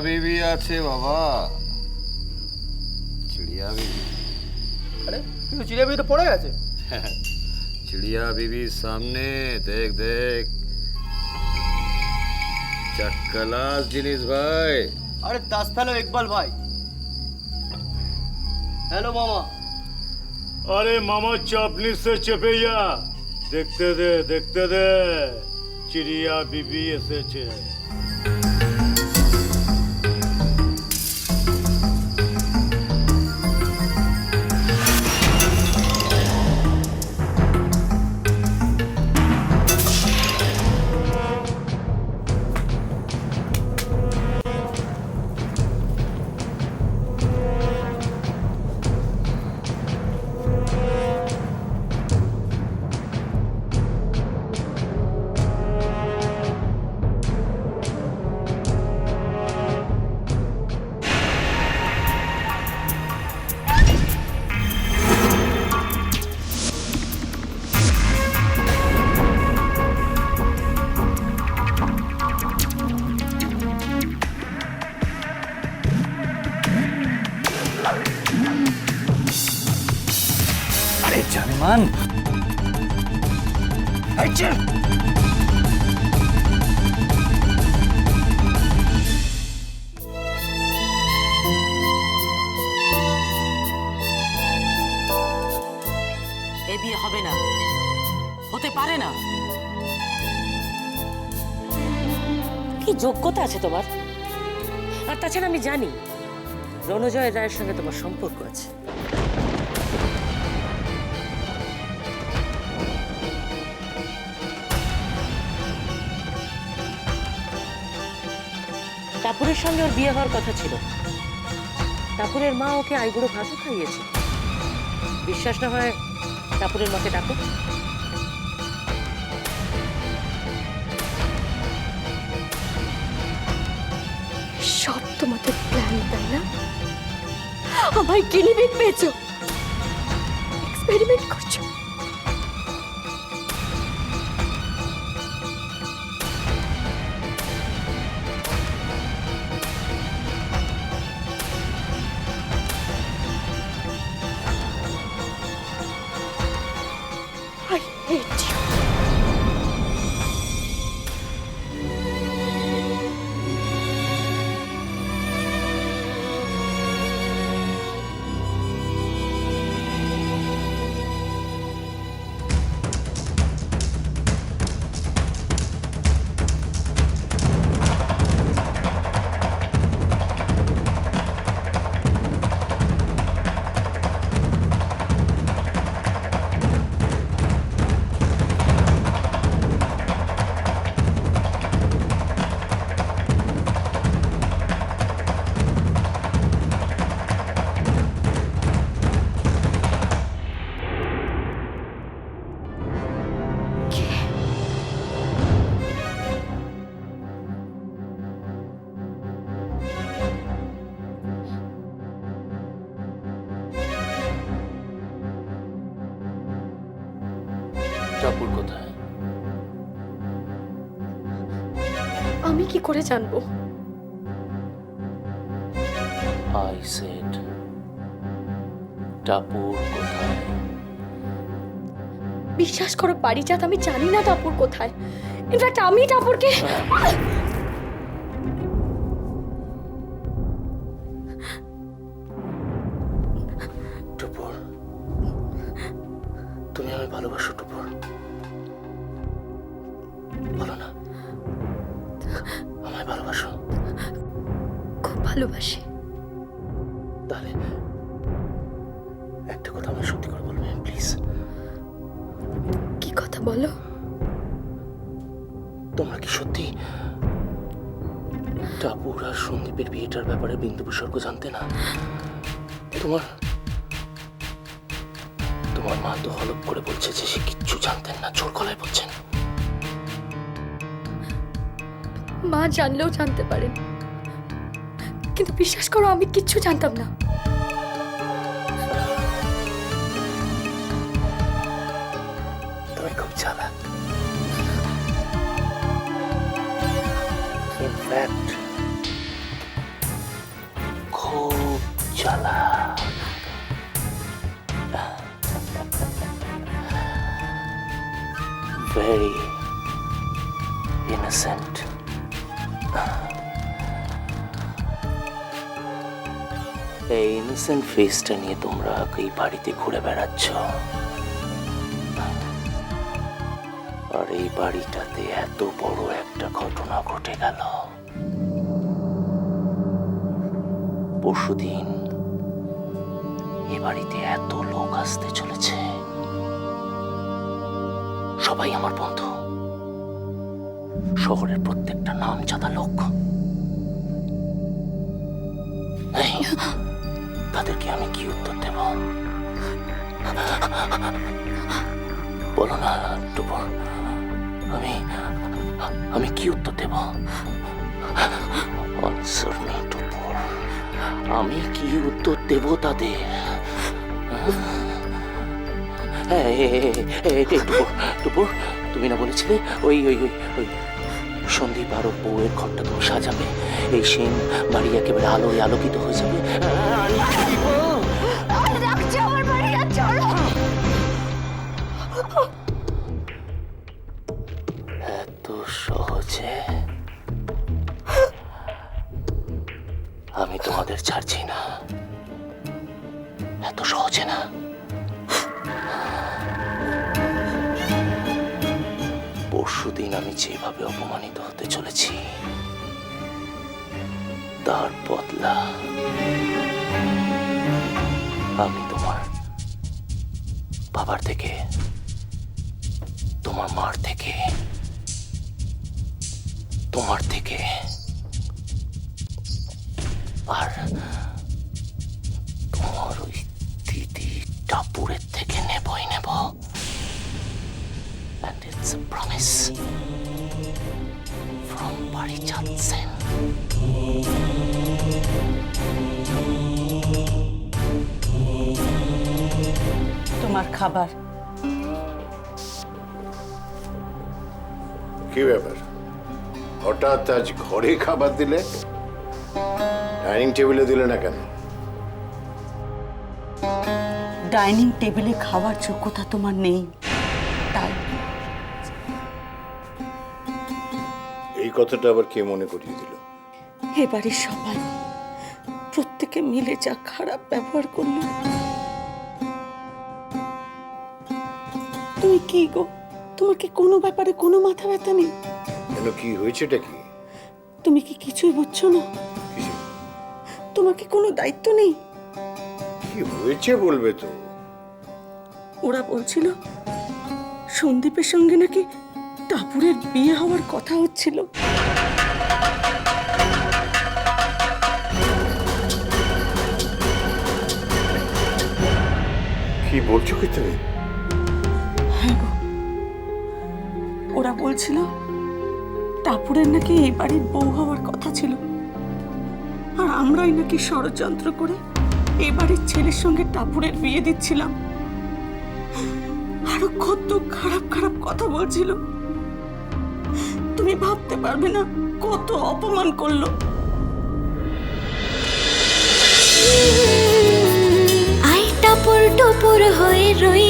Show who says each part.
Speaker 1: বিবি আছে বাবা, চিড়িয়া বিবি।
Speaker 2: আরে কিন্তু চিড়িয়া বিবি তো পড়ে গেছে।
Speaker 1: চিড়িয়া বিবির সামনে দেখ দেখ চাক্কালাস জিনিস ভাই।
Speaker 2: আরে 10 ফেলো ইকবাল ভাই। হ্যালো মামা।
Speaker 3: अरे मामा चापनी से चेपैया देखते दे चिड़िया बीबी एसेছে।
Speaker 4: আরে জানেমান,
Speaker 5: এ বিয়ে হবে না, হতে পারে না। কি যোগ্যতা আছে তোমার? আর তাছাড়া আমি জানি রণজয় রায়ের সঙ্গে তোমার সম্পর্ক আছে। টাপুরের সঙ্গে ওর বিয়ে হওয়ার কথা ছিল। টাপুরের মা ওকে আইবুড়ো ভাতও খাইয়েছে। বিশ্বাস না হয় টাপুরের মাকে ডাকো।
Speaker 6: সব তোমাদের প্ল্যান, তাই না? আমায় গিনিপিগ পেয়েছো, এক্সপেরিমেন্ট করছো। I hate you.
Speaker 4: টাপুর কোথায়?
Speaker 6: আমি কি করে জানবো?
Speaker 4: আই সেড টাপুর কোথায়?
Speaker 6: বিশ্বাস করো পারিজাত, আমি জানি না টাপুর কোথায়। ইনফ্যাক্ট আমি টাপুরকে
Speaker 4: টুপুর, তুমি আমায় ভালোবাসো টুপুর? বলো না, আমায় ভালোবাসো?
Speaker 6: খুব ভালোবাসি।
Speaker 4: তাহলে একটা কথা আমায় সত্যি করে বলবে প্লিজ?
Speaker 6: কি কথা বলো?
Speaker 4: তোমরা কি সত্যি টাপুর আর সন্দীপের বিয়েটার ব্যাপারে বিন্দু বিসর্গ জানতে না? তোমার মা তো হলপ করে বলছে যে সে কিচ্ছু জানতেন না, জোর গলায় বলছেন।
Speaker 6: মা জানলেও জানতে পারেন, কিন্তু বিশ্বাস করো আমি কিচ্ছু জানতাম না।
Speaker 4: তুমি খুব চালাক। ইনফ্যাক্ট খুব চালাক। Very innocent. এই ইনোসেন্ট ফেসটা নিয়ে তোমরা এই বাড়িতে ঘুরে বেড়াচ্ছ, আর এই বাড়িটাতে এত বড় একটা ঘটনা ঘটে গেল। পরশুদিন এ বাড়িতে এত লোক আসতে চলেছে, সবাই আমার বন্ধু, শহরের প্রত্যেকটা নামজাদা লোক। এই, তাদেরকে আমি কি উত্তর দেব? বলো না টুপুর, আমি কি উত্তর দেব? আনসার মি টুপুর, আমি কি উত্তর দেব তাদের? টুপুর, তুমি না বলেছিলে ওই ওই ওই ওই সন্দীপ আর ওর বউয়ের ঘরটা তুমি সাজাবে, এই সেন বাড়ি একেবারে আলোয় আলোকিত হয়ে যাবে। এত সহজে আমি তোমাদের ছাড়ছি না, এত সহজে না। পরশুদিন আমি যেভাবে অপমানিত হতে চলেছি, তার বদলা আমি তোমার বাবার থেকে, তোমার মার থেকে, তোমার থেকে, আর তোমার ওই দিদি টাপুরের থেকে নেবই নেব। And it's a promise from Parijat Sen.
Speaker 5: তোমার খাবার।
Speaker 7: কি ব্যাপার, হঠাৎ আজ ঘরে খাবার দিলে? ডাইনিং টেবিলে দিলে না কেন?
Speaker 8: ডাইনিং টেবিলে খাওয়ার যোগ্যতা তোমার নেই, তাই।
Speaker 7: এই কথাটা আবার কে মনে করিয়ে দিল?
Speaker 8: এবারে সবাই প্রত্যেকে মিলে যা খারাপ ব্যবহার করলো। তুমি কি গো, তোমার কি কোনো ব্যাপারে কোনো মাথা ব্যথা নেই?
Speaker 7: কেন, কি হয়েছেটা কি?
Speaker 8: তুমি কি কিছুই বুঝছো না?
Speaker 7: কিছু?
Speaker 8: তোমার কি কোনো দায়িত্ব নেই?
Speaker 7: কি হয়েছে বলবে তো?
Speaker 8: ওরা বলছিল সন্দীপের সঙ্গে নাকি টাপুরের বিয়ে হওয়ার কথা হচ্ছিল।
Speaker 7: কি বলছো কি তুমি?
Speaker 8: হ্যাঁ গো, ওরা বলছিল টাপুরের নাকি এই বাড়ির বউ হওয়ার কথা ছিল, আর আমরাই নাকি ষড়যন্ত্র করে এই বাড়ির ছেলের সঙ্গে টাপুরের বিয়ে দিচ্ছিলাম। আরো কত খারাপ খারাপ কথা বলছিল, তুমি ভাবতে পারবে না কত অপমান করলো।
Speaker 9: আই টাপুর টুপুর হয়ে রই